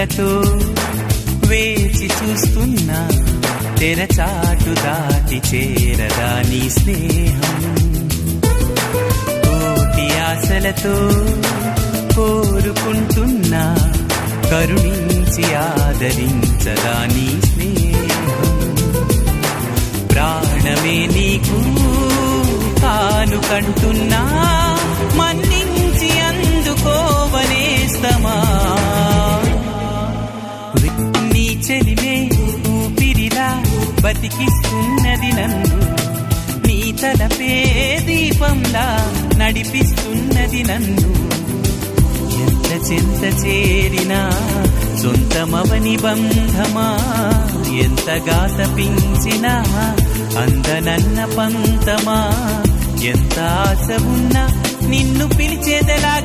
ఆశలతో వేచి చూస్తున్నా, తెరచాటు దాటి చేరదా నీ స్నేహం. కోటి ఆశలతో కోరుకుంటున్నా, కరుణించి ఆదరించదా నీ స్నేహం. ప్రాణమే నీకు కానుకంటున్నా, మన్నించి అందుకోవనేస్తమా. నీ చెలిమే ఊపిరిలా బతికిస్తున్నది నన్ను, నీ తలపే దీపంలా నడిపిస్తున్నది నన్ను. ఎంత చెంత చేరినా సొంతమవని బంధమా, ఎంతగా తపించినా అందనన్న పంతమా. ఎంత ఆశ ఉన్నా నిన్ను పిలిచేదలా